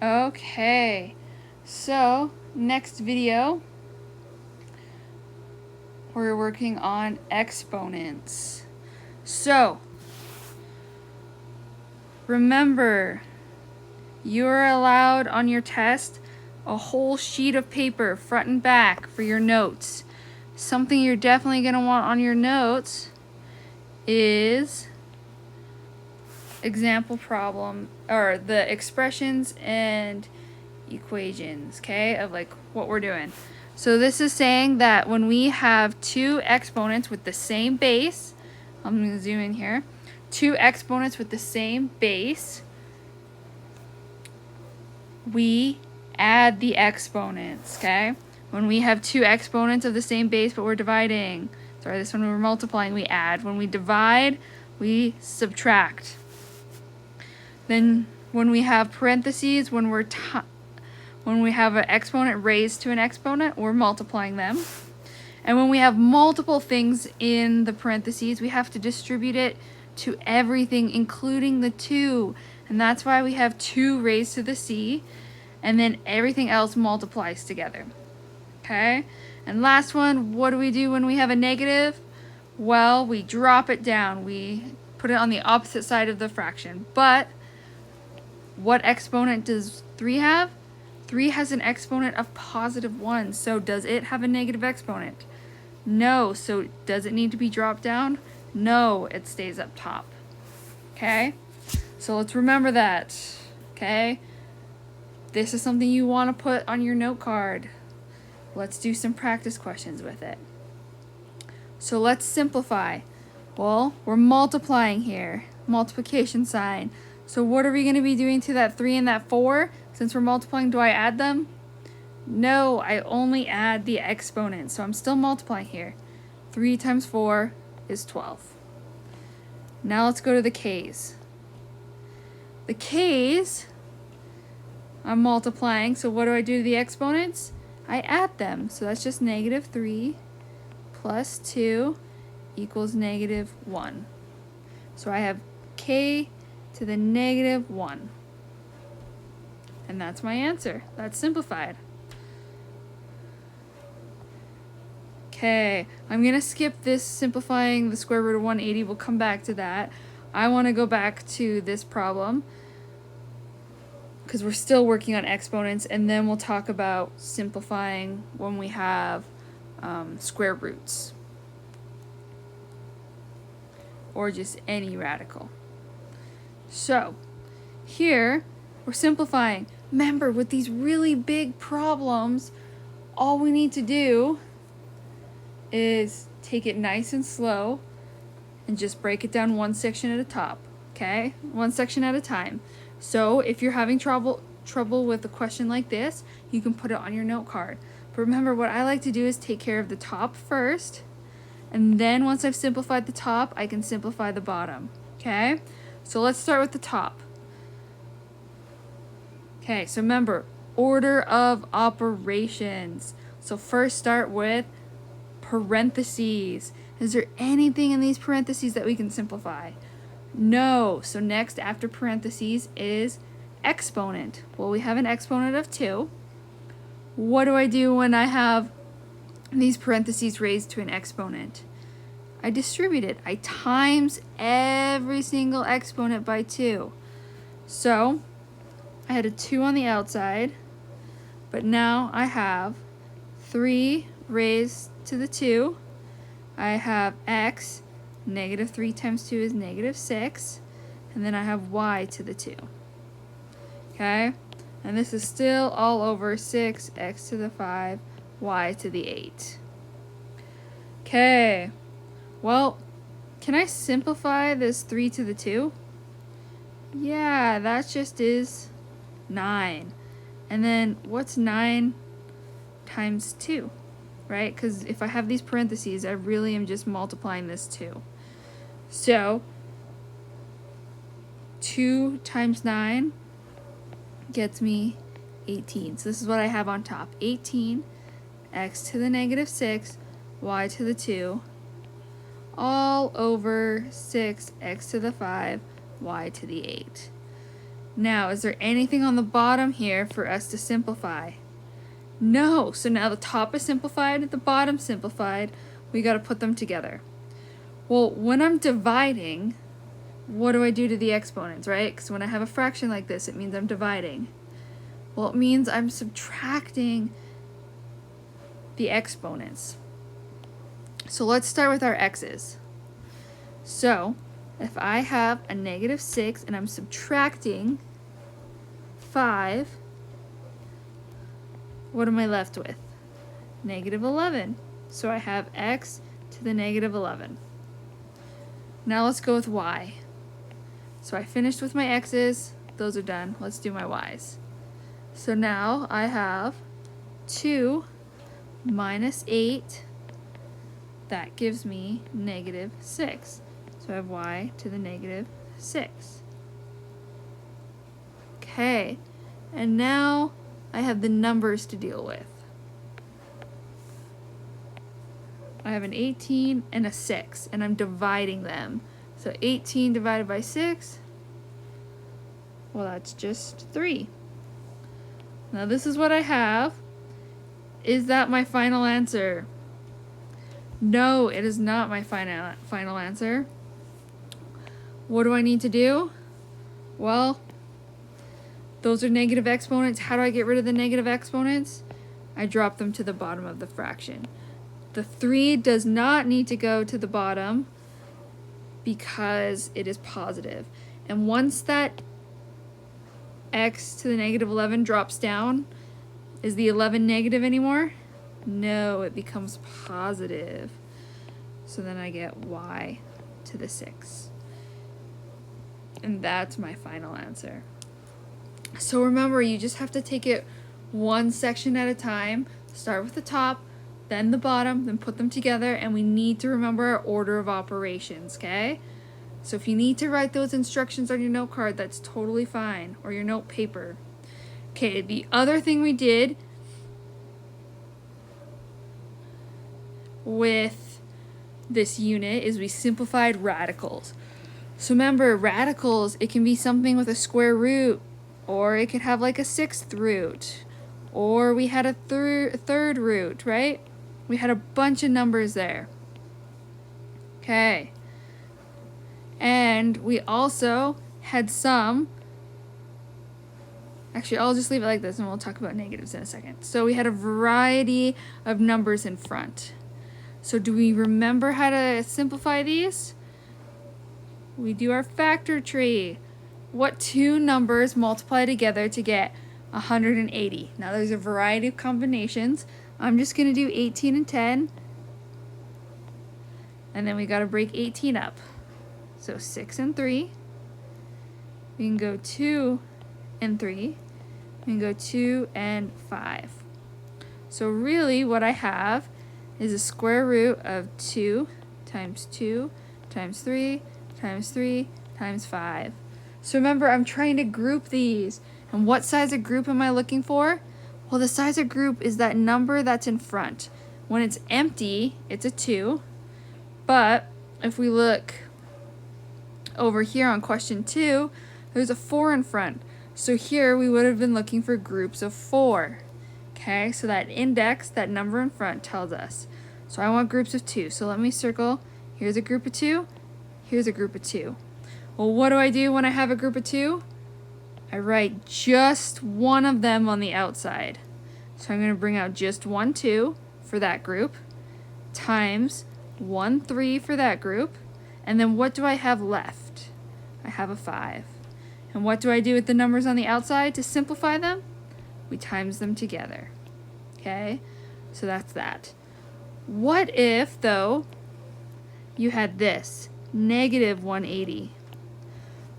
Okay, so next video we're working on exponents. So remember, you're allowed on your test a whole sheet of paper front and back for your notes. Something you're definitely going to want on your notes is example problem, or the expressions and equations, okay, of like what we're doing. So this is saying that when we have two exponents with the same base, I'm going to zoom in here, two exponents with the same base, we add the exponents, okay? When we have two exponents of the same base but we're dividing, sorry, this one we're multiplying, we add. When we divide, we subtract. Then when we have parentheses, when we have an exponent raised to an exponent, we're multiplying them. And when we have multiple things in the parentheses, we have to distribute it to everything, including the 2. And that's why we have 2 raised to the c, and then everything else multiplies together. Okay? And last one, what do we do when we have a negative? Well, we drop it down. We put it on the opposite side of the fraction. But what exponent does 3 have? 3 has an exponent of positive 1. So does it have a negative exponent? No. So does it need to be dropped down? No, it stays up top. Okay? So let's remember that. Okay? This is something you want to put on your note card. Let's do some practice questions with it. So let's simplify. Well, we're multiplying here. Multiplication sign. So what are we going to be doing to that 3 and that 4? Since we're multiplying, do I add them? No, I only add the exponent. So I'm still multiplying here. 3 times 4 is 12. Now let's go to the k's. The k's, I'm multiplying. So what do I do to the exponents? I add them. So that's just negative 3 plus 2 equals negative 1. So I have k to the negative 1. And that's my answer. That's simplified. Okay, I'm going to skip this simplifying the square root of 180. We'll come back to that. I want to go back to this problem because we're still working on exponents, and then we'll talk about simplifying when we have square roots or just any radical. So here we're simplifying. Remember, with these really big problems, all we need to do is take it nice and slow and just break it down one section at a time, okay? One section at a time. So if you're having trouble with a question like this, you can put it on your note card. But remember, what I like to do is take care of the top first, and then once I've simplified the top, I can simplify the bottom, okay? So let's start with the top. Okay, so remember, order of operations. So first start with parentheses. Is there anything in these parentheses that we can simplify? No. So next after parentheses is exponent. Well, we have an exponent of 2. What do I do when I have these parentheses raised to an exponent? I distribute it. I times every single exponent by 2. So I had a 2 on the outside, but now I have 3 raised to the 2. I have x, negative 3 times 2 is negative 6, and then I have y to the 2. Okay? And this is still all over 6, x to the 5, y to the 8. Okay. Well, can I simplify this 3 to the 2? Yeah, that just is 9. And then what's 9 times 2? Right? Because if I have these parentheses, I really am just multiplying this 2. So 2 times 9 gets me 18. So this is what I have on top. 18, x to the negative 6, y to the 2, all over 6, x to the 5, y to the 8. Now, is there anything on the bottom here for us to simplify? No. So now the top is simplified, the bottom simplified. We got to put them together. Well, when I'm dividing, what do I do to the exponents, right? Because when I have a fraction like this, it means I'm dividing. Well, it means I'm subtracting the exponents. So let's start with our x's. So if I have a -6 and I'm subtracting 5, what am I left with? -11. So I have x to the -11. Now let's go with y. So I finished with my x's. Those are done. Let's do my y's. So now I have 2 minus 8. That gives me -6. So I have y to the -6. Okay, and now I have the numbers to deal with. I have an 18 and a 6, and I'm dividing them. So 18 divided by 6, well, that's just 3. Now this is what I have. Is that my final answer? No, it is not my final answer. What do I need to do? Well, those are negative exponents. How do I get rid of the negative exponents? I drop them to the bottom of the fraction. The 3 does not need to go to the bottom because it is positive. And once that x to the -11 drops down, is the 11 negative anymore? No, it becomes positive. So then I get y to the 6. And that's my final answer. So remember, you just have to take it one section at a time. Start with the top, then the bottom, then put them together, and we need to remember our order of operations, okay? So if you need to write those instructions on your note card, that's totally fine, or your note paper. Okay, the other thing we did with this unit is we simplified radicals. So remember, radicals, it can be something with a square root, or it could have like a 6th root, or we had a third root, right? We had a bunch of numbers there. Okay. And we also had some, actually I'll just leave it like this and we'll talk about negatives in a second. So we had a variety of numbers in front. So do we remember how to simplify these? We do our factor tree. What two numbers multiply together to get 180? Now there's a variety of combinations. I'm just going to do 18 and 10. And then we got to break 18 up. So 6 and 3. We can go 2 and 3. We can go 2 and 5. So really what I have is a square root of 2 times 2 times 3 times 3 times 5. So remember, I'm trying to group these. And what size of group am I looking for? Well, the size of group is that number that's in front. When it's empty, it's a 2. But if we look over here on question 2, there's a 4 in front. So here we would have been looking for groups of 4. Okay, so that index, that number in front, tells us. So I want groups of 2. So let me circle. Here's a group of 2. Here's a group of 2. Well, what do I do when I have a group of 2? I write just one of them on the outside. So I'm going to bring out just 1, 2 for that group, times 1, 3 for that group, and then what do I have left? I have a 5. And what do I do with the numbers on the outside to simplify them? We times them together. Okay, so that's that. What if, though, you had this, negative 180?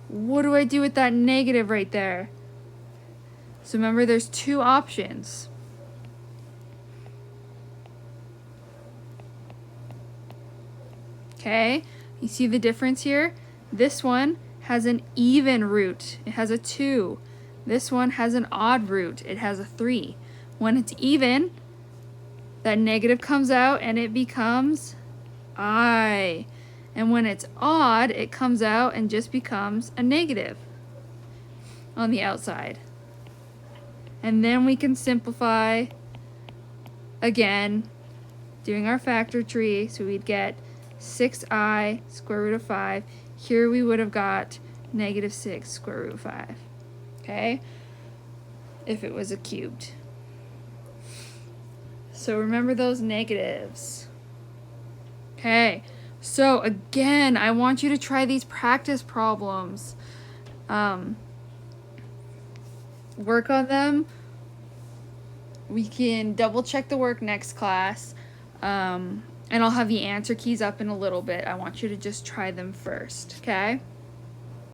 What do I do with that negative right there? So remember, there's two options. Okay, you see the difference here? This one has an even root. It has a 2. This one has an odd root. It has a 3. When it's even, that negative comes out and it becomes I. And when it's odd, it comes out and just becomes a negative. on the outside. And then we can simplify again, doing our factor tree. So we'd get 6i square root of 5. Here we would have got negative 6 square root of 5. Okay? If it was a cubed. So remember those negatives. Okay. So again, I want you to try these practice problems. Work on them. We can double check the work next class. And I'll have the answer keys up in a little bit. I want you to just try them first, okay?